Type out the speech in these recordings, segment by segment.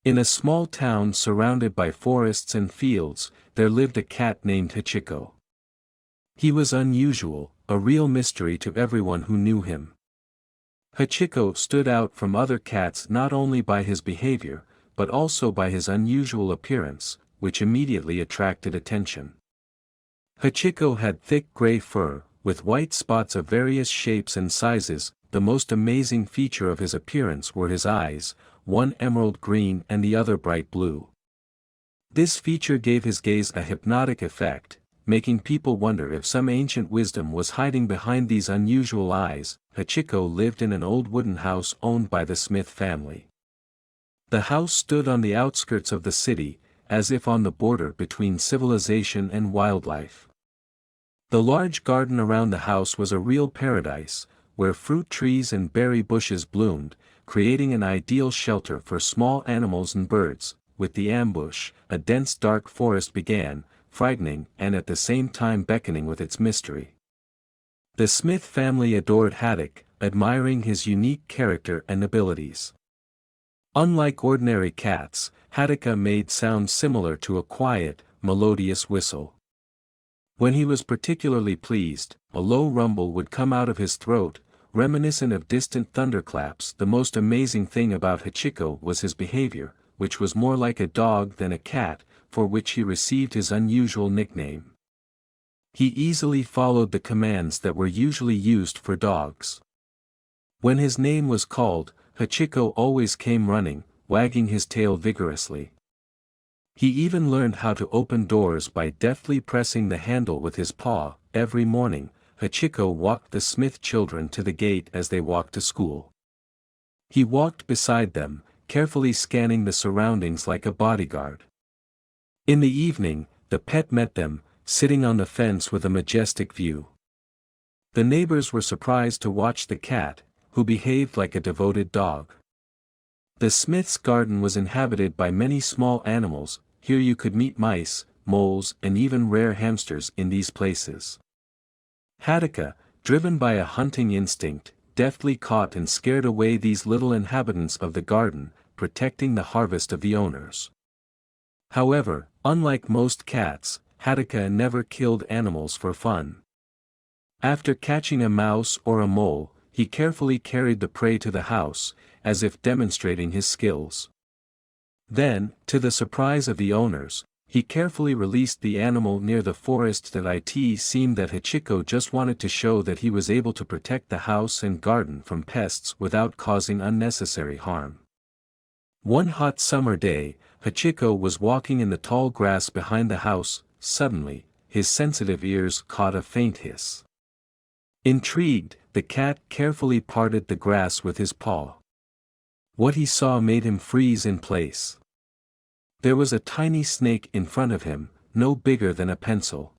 In a small town surrounded by forests and fields, there lived a cat named Hachiko. He was unusual, a real mystery to everyone who knew him. Hachiko stood out from other cats not only by his behavior, but also by his unusual appearance, which immediately attracted attention. Hachiko had thick gray fur, with white spots of various shapes and sizes. The most amazing feature of his appearance were his eyes, one emerald green and the other bright blue. This feature gave his gaze a hypnotic effect, making people wonder if some ancient wisdom was hiding behind these unusual eyes. Hachiko lived in an old wooden house owned by the Smith family. The house stood on the outskirts of the city, as if on the border between civilization and wildlife. The large garden around the house was a real paradise, where fruit trees and berry bushes bloomed, creating an ideal shelter for small animals and birds. With the ambush, a dense dark forest began, frightening and at the same time beckoning with its mystery. The Smith family adored Haddock, admiring his unique character and abilities. Unlike ordinary cats, Haddock made sounds similar to a quiet, melodious whistle. When he was particularly pleased, a low rumble would come out of his throat, reminiscent of distant thunderclaps. The most amazing thing about Hachiko was his behavior, which was more like a dog than a cat, for which he received his unusual nickname. He easily followed the commands that were usually used for dogs. When his name was called, Hachiko always came running, wagging his tail vigorously. He even learned how to open doors by deftly pressing the handle with his paw. Every morning, Hachiko walked the Smith children to the gate as they walked to school. He walked beside them, carefully scanning the surroundings like a bodyguard. In the evening, the pet met them, sitting on the fence with a majestic view. The neighbors were surprised to watch the cat, who behaved like a devoted dog. The Smiths' garden was inhabited by many small animals. Here you could meet mice, moles, and even rare hamsters in these places. Hachiko, driven by a hunting instinct, deftly caught and scared away these little inhabitants of the garden, protecting the harvest of the owners. However, unlike most cats, Hachiko never killed animals for fun. After catching a mouse or a mole, he carefully carried the prey to the house, as if demonstrating his skills. Then, to the surprise of the owners, he carefully released the animal near the forest. That it seemed that Hachiko just wanted to show that he was able to protect the house and garden from pests without causing unnecessary harm. One hot summer day, Hachiko was walking in the tall grass behind the house. Suddenly, his sensitive ears caught a faint hiss. Intrigued, the cat carefully parted the grass with his paw. What he saw made him freeze in place. There was a tiny snake in front of him, no bigger than a pencil.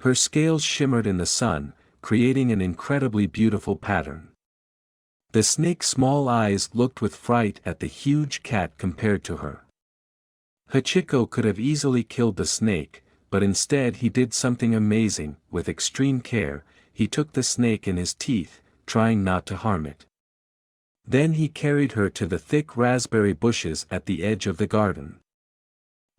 Her scales shimmered in the sun, creating an incredibly beautiful pattern. The snake's small eyes looked with fright at the huge cat compared to her. Hachiko could have easily killed the snake, but instead he did something amazing. With extreme care, he took the snake in his teeth, trying not to harm it. Then he carried her to the thick raspberry bushes at the edge of the garden.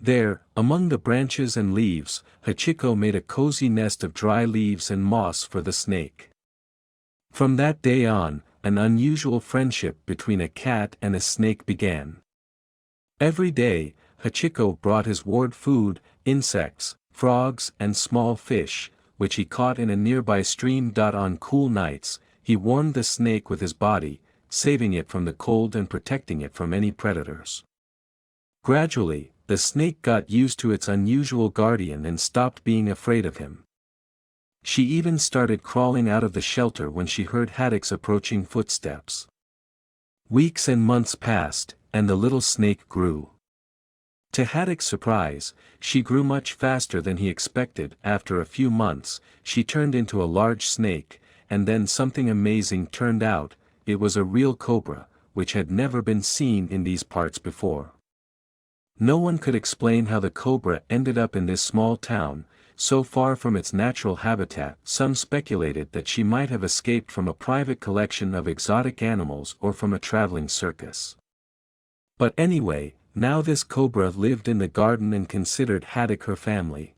There, among the branches and leaves, Hachiko made a cozy nest of dry leaves and moss for the snake. From that day on, an unusual friendship between a cat and a snake began. Every day, Hachiko brought his ward food, insects, frogs and small fish, which he caught in a nearby stream. On cool nights, he warmed the snake with his body, saving it from the cold and protecting it from any predators. Gradually, the snake got used to its unusual guardian and stopped being afraid of him. She even started crawling out of the shelter when she heard Haddock's approaching footsteps. Weeks and months passed, and the little snake grew. To Haddock's surprise, she grew much faster than he expected. After a few months, she turned into a large snake, and then something amazing turned out. It was a real cobra, which had never been seen in these parts before. No one could explain how the cobra ended up in this small town, so far from its natural habitat. Some speculated that she might have escaped from a private collection of exotic animals or from a traveling circus. But anyway, Now this cobra lived in the garden and considered Haddock her family.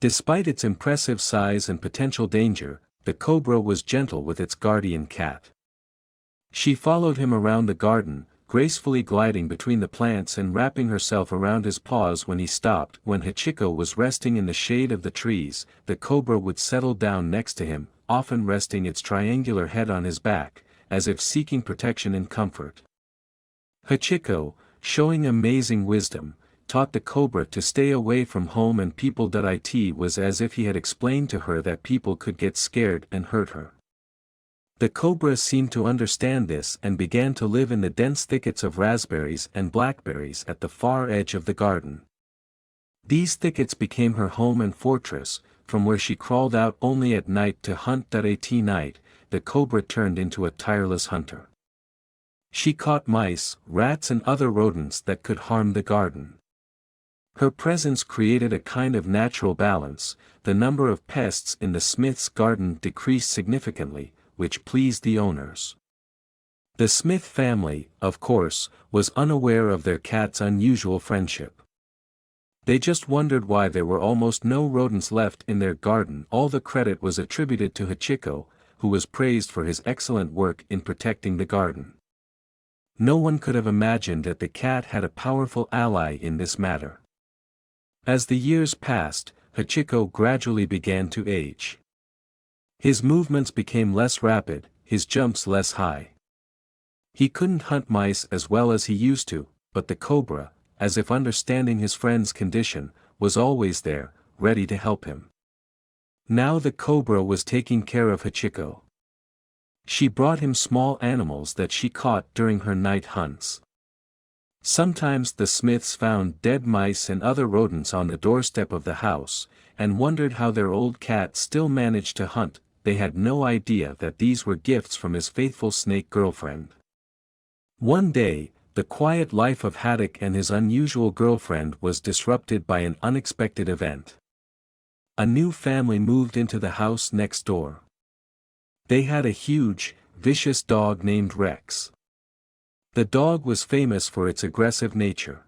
Despite its impressive size and potential danger, the cobra was gentle with its guardian cat. She followed him around the garden, gracefully gliding between the plants and wrapping herself around his paws when he stopped. When Hachiko was resting in the shade of the trees, the cobra would settle down next to him, often resting its triangular head on his back, as if seeking protection and comfort. Hachiko, showing amazing wisdom, taught the cobra to stay away from home and people. It was as if he had explained to her that people could get scared and hurt her. The cobra seemed to understand this and began to live in the dense thickets of raspberries and blackberries at the far edge of the garden. These thickets became her home and fortress, from where she crawled out only at night to hunt. At night, the cobra turned into a tireless hunter. She caught mice, rats and other rodents that could harm the garden. Her presence created a kind of natural balance. The number of pests in the Smith's garden decreased significantly, which pleased the owners. The Smith family, of course, was unaware of their cat's unusual friendship. They just wondered why there were almost no rodents left in their garden. All the credit was attributed to Hachiko, who was praised for his excellent work in protecting the garden. No one could have imagined that the cat had a powerful ally in this matter. As the years passed, Hachiko gradually began to age. His movements became less rapid, his jumps less high. He couldn't hunt mice as well as he used to, but the cobra, as if understanding his friend's condition, was always there, ready to help him. Now the cobra was taking care of Hachiko. She brought him small animals that she caught during her night hunts. Sometimes the Smiths found dead mice and other rodents on the doorstep of the house, and wondered how their old cat still managed to hunt. They had no idea that these were gifts from his faithful snake girlfriend. One day, the quiet life of Haddock and his unusual girlfriend was disrupted by an unexpected event. A new family moved into the house next door. They had a huge, vicious dog named Rex. The dog was famous for its aggressive nature.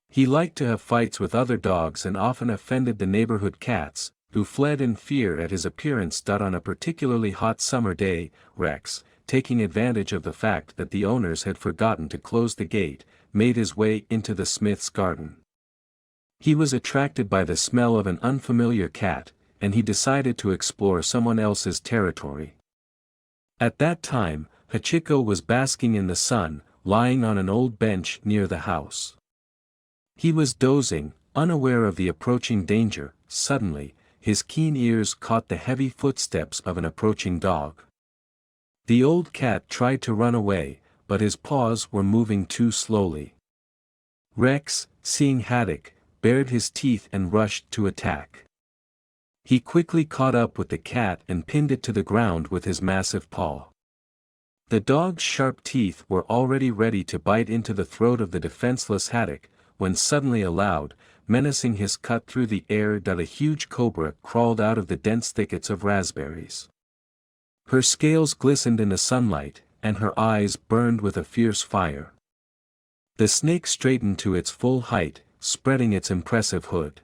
He liked to have fights with other dogs and often offended the neighborhood cats, who fled in fear at his appearance. On a particularly hot summer day, Rex, taking advantage of the fact that the owners had forgotten to close the gate, made his way into the Smith's garden. He was attracted by the smell of an unfamiliar cat, and he decided to explore someone else's territory. At that time, Hachiko was basking in the sun, lying on an old bench near the house. He was dozing, unaware of the approaching danger. Suddenly, his keen ears caught the heavy footsteps of an approaching dog. The old cat tried to run away, but his paws were moving too slowly. Rex, seeing Haddock, bared his teeth and rushed to attack. He quickly caught up with the cat and pinned it to the ground with his massive paw. The dog's sharp teeth were already ready to bite into the throat of the defenseless Haddock, when suddenly a loud, menacing hiss cut through the air. A huge cobra crawled out of the dense thickets of raspberries. Her scales glistened in the sunlight, and her eyes burned with a fierce fire. The snake straightened to its full height, spreading its impressive hood.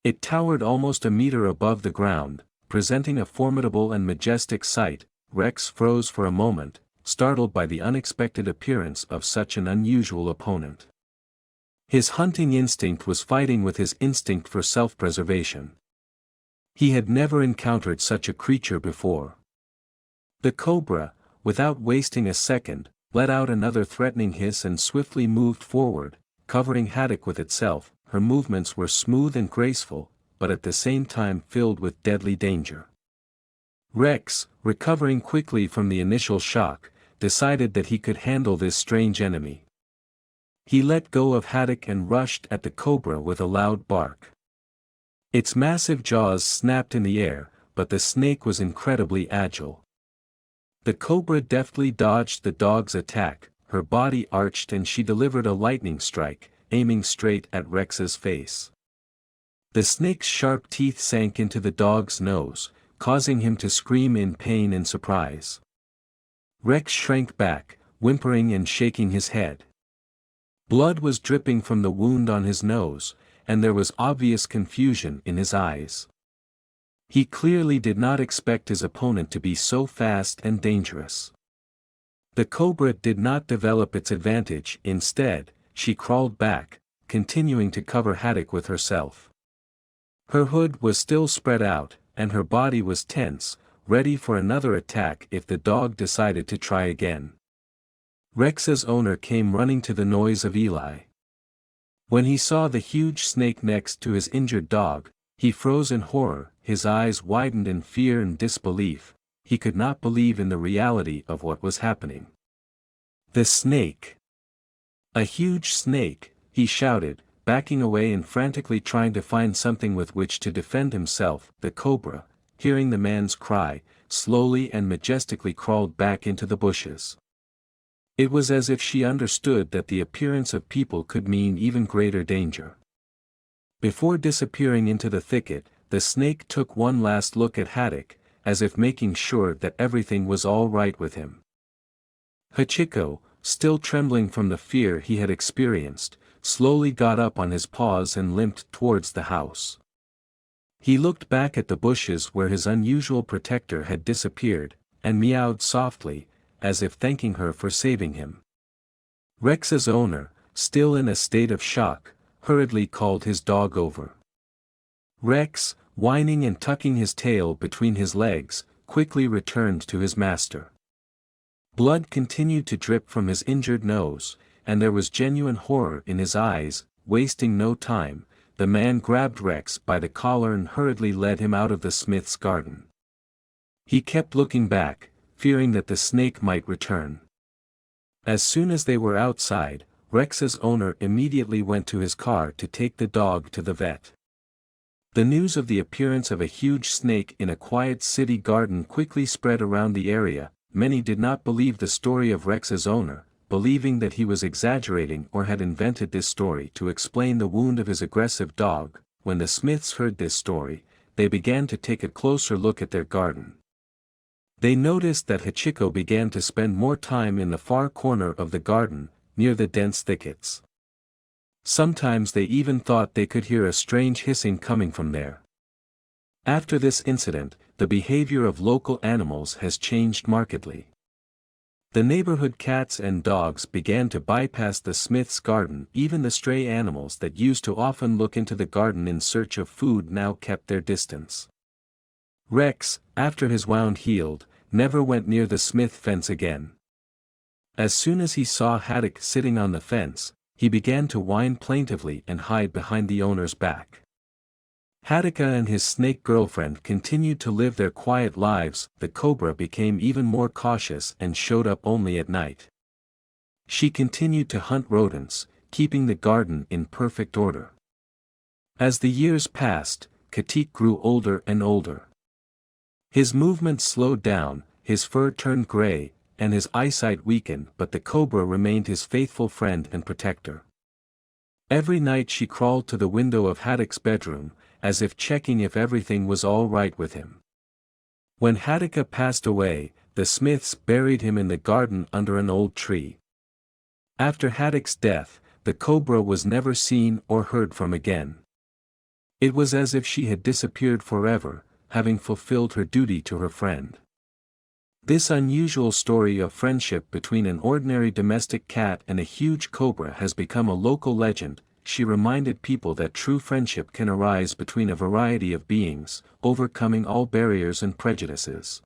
It towered almost a meter above the ground, presenting a formidable and majestic sight. Rex froze for a moment, startled by the unexpected appearance of such an unusual opponent. His hunting instinct was fighting with his instinct for self-preservation. He had never encountered such a creature before. The cobra, without wasting a second, let out another threatening hiss and swiftly moved forward, covering Haddock with itself. Her movements were smooth and graceful, but at the same time filled with deadly danger. Rex, recovering quickly from the initial shock, decided that he could handle this strange enemy. He let go of Haddock and rushed at the cobra with a loud bark. Its massive jaws snapped in the air, but the snake was incredibly agile. The cobra deftly dodged the dog's attack, her body arched and she delivered a lightning strike, aiming straight at Rex's face. The snake's sharp teeth sank into the dog's nose, causing him to scream in pain and surprise. Rex shrank back, whimpering and shaking his head. Blood was dripping from the wound on his nose, and there was obvious confusion in his eyes. He clearly did not expect his opponent to be so fast and dangerous. The cobra did not develop its advantage. Instead, she crawled back, continuing to cover Hachiko with herself. Her hood was still spread out, and her body was tense, ready for another attack if the dog decided to try again. Rex's owner came running to the noise of Eli. When he saw the huge snake next to his injured dog, he froze in horror, his eyes widened in fear and disbelief. He could not believe in the reality of what was happening. The snake! A huge snake, he shouted, backing away and frantically trying to find something with which to defend himself. The cobra, hearing the man's cry, slowly and majestically crawled back into the bushes. It was as if she understood that the appearance of people could mean even greater danger. Before disappearing into the thicket, the snake took one last look at Hachiko, as if making sure that everything was all right with him. Hachiko, still trembling from the fear he had experienced, slowly got up on his paws and limped towards the house. He looked back at the bushes where his unusual protector had disappeared, and meowed softly, as if thanking her for saving him. Rex's owner, still in a state of shock, hurriedly called his dog over. Rex, whining and tucking his tail between his legs, quickly returned to his master. Blood continued to drip from his injured nose, and there was genuine horror in his eyes. Wasting no time, the man grabbed Rex by the collar and hurriedly led him out of the smith's garden. He kept looking back, fearing that the snake might return. As soon as they were outside, Rex's owner immediately went to his car to take the dog to the vet. The news of the appearance of a huge snake in a quiet city garden quickly spread around the area. Many did not believe the story of Rex's owner, believing that he was exaggerating or had invented this story to explain the wound of his aggressive dog. When the Smiths heard this story, they began to take a closer look at their garden. They noticed that Hachiko began to spend more time in the far corner of the garden, near the dense thickets. Sometimes they even thought they could hear a strange hissing coming from there. After this incident, the behavior of local animals has changed markedly. The neighborhood cats and dogs began to bypass the Smith's garden. Even the stray animals that used to often look into the garden in search of food now kept their distance. Rex, after his wound healed, never went near the Smith fence again. As soon as he saw Hachiko sitting on the fence, he began to whine plaintively and hide behind the owner's back. Hachiko and his snake girlfriend continued to live their quiet lives. The cobra became even more cautious and showed up only at night. She continued to hunt rodents, keeping the garden in perfect order. As the years passed, Hachiko grew older and older. His movements slowed down, his fur turned gray, and his eyesight weakened, but the cobra remained his faithful friend and protector. Every night she crawled to the window of Hachiko's bedroom, as if checking if everything was all right with him. When Hachiko passed away, the Smiths buried him in the garden under an old tree. After Hachiko's death, the cobra was never seen or heard from again. It was as if she had disappeared forever, having fulfilled her duty to her friend. This unusual story of friendship between an ordinary domestic cat and a huge cobra has become a local legend. She reminded people that true friendship can arise between a variety of beings, overcoming all barriers and prejudices.